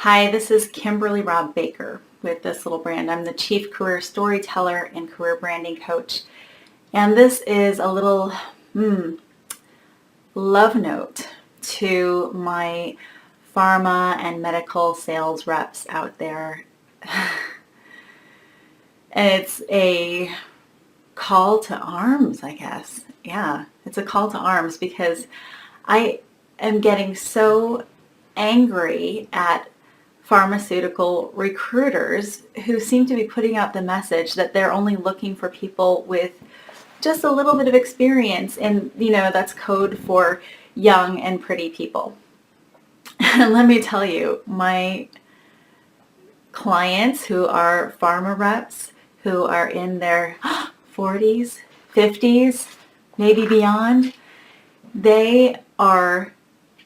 Hi, this is Kimberly Robb Baker with This Little Brand. I'm the Chief Career Storyteller and Career Branding Coach. And this is a little love note to my pharma and medical sales reps out there. And it's a call to arms, I guess. Yeah, it's a call to arms because I am getting so angry at pharmaceutical recruiters who seem to be putting out the message that they're only looking for people with just a little bit of experience, and that's code for young and pretty people. And let me tell you, my clients who are pharma reps who are in their 40s, 50s, maybe beyond, they are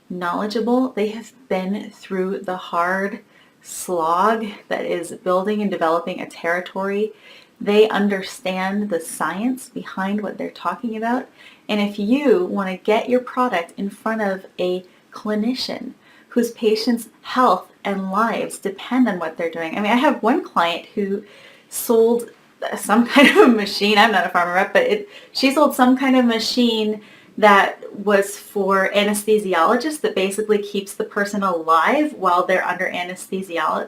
knowledgeable. They have been through the hard slog that is building and developing a territory. They understand the science behind what they're talking about. And if you want to get your product in front of a clinician whose patients' health and lives depend on what they're doing. I mean, I have one client who sold some kind of a machine. I'm not a pharma rep, but she sold some kind of machine that was for anesthesiologists that basically keeps the person alive while they're under anesthesia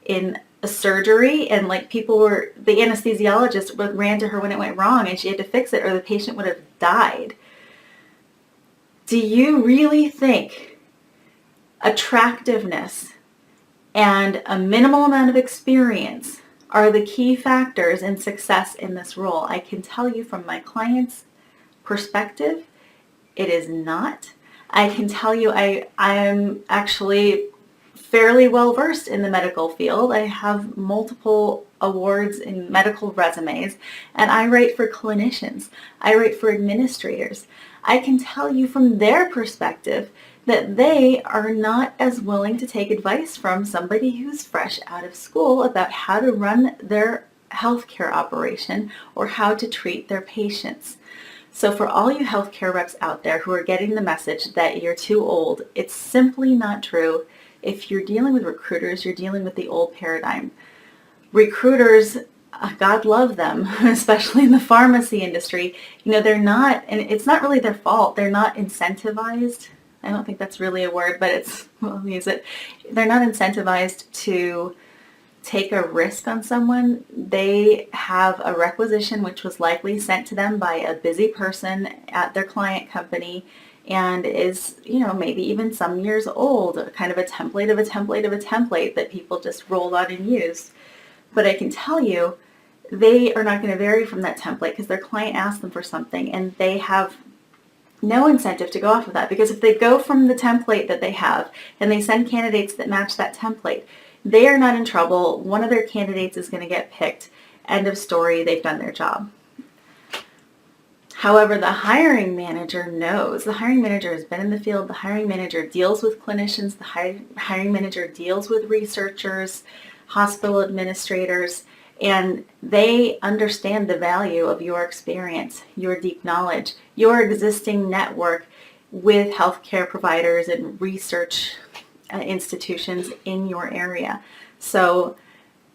in a surgery. And the anesthesiologist ran to her when it went wrong and she had to fix it or the patient would have died. Do you really think attractiveness and a minimal amount of experience are the key factors in success in this role? I can tell you from my clients' perspective, it is not. I can tell you I'm actually fairly well versed in the medical field. I have multiple awards in medical resumes, and I write for clinicians. I write for administrators. I can tell you from their perspective that they are not as willing to take advice from somebody who's fresh out of school about how to run their healthcare operation or how to treat their patients. So for all you healthcare reps out there who are getting the message that you're too old, it's simply not true. If you're dealing with recruiters, you're dealing with the old paradigm. Recruiters, God love them, especially in the pharmacy industry, they're not, and it's not really their fault, they're not incentivized. I don't think that's really a word, but we'll use it. They're not incentivized to take a risk on someone. They have a requisition which was likely sent to them by a busy person at their client company and is, maybe even some years old, kind of a template of a template of a template that people just rolled on and used. But I can tell you, they are not going to vary from that template because their client asked them for something and they have no incentive to go off of that, because if they go from the template that they have and they send candidates that match that template, they are not in trouble. One of their candidates is going to get picked. End of story. They've done their job. However, the hiring manager knows. The hiring manager has been in the field. The hiring manager deals with clinicians. The hiring manager deals with researchers, hospital administrators, and they understand the value of your experience, your deep knowledge, your existing network with healthcare providers and research institutions in your area. So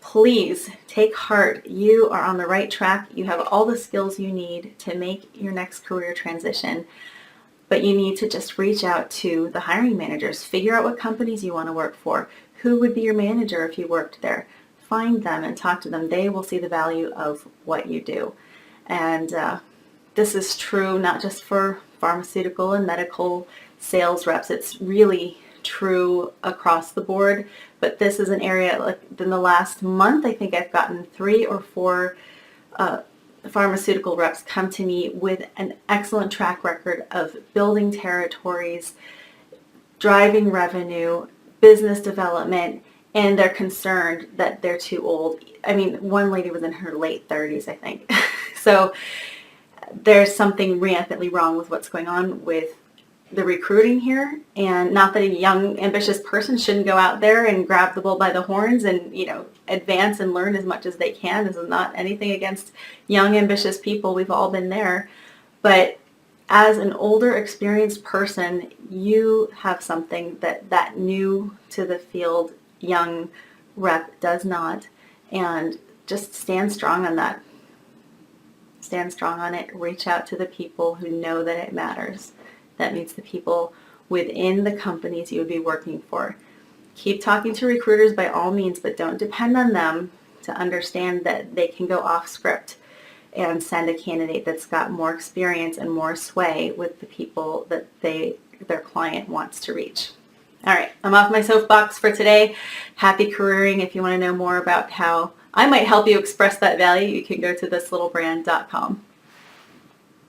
please take heart. You are on the right track. You have all the skills you need to make your next career transition, but you need to just reach out to the hiring managers. Figure out what companies you want to work for. Who would be your manager if you worked there? Find them and talk to them. They will see the value of what you do. And this is true not just for pharmaceutical and medical sales reps. It's really true across the board, but this is an area, like in the last month, I think I've gotten 3 or 4 pharmaceutical reps come to me with an excellent track record of building territories, driving revenue, business development, and they're concerned that they're too old. I mean, one lady was in her late 30s, I think. So there's something rampantly wrong with what's going on with the recruiting here, and not that a young, ambitious person shouldn't go out there and grab the bull by the horns and, advance and learn as much as they can. This is not anything against young, ambitious people. We've all been there. But as an older, experienced person, you have something that new to the field young rep does not, and just stand strong on that. Stand strong on it. Reach out to the people who know that it matters. That means the people within the companies you would be working for. Keep talking to recruiters by all means, but don't depend on them to understand that they can go off script and send a candidate that's got more experience and more sway with the people that their client wants to reach. All right, I'm off my soapbox for today. Happy careering. If you want to know more about how I might help you express that value, you can go to thislittlebrand.com.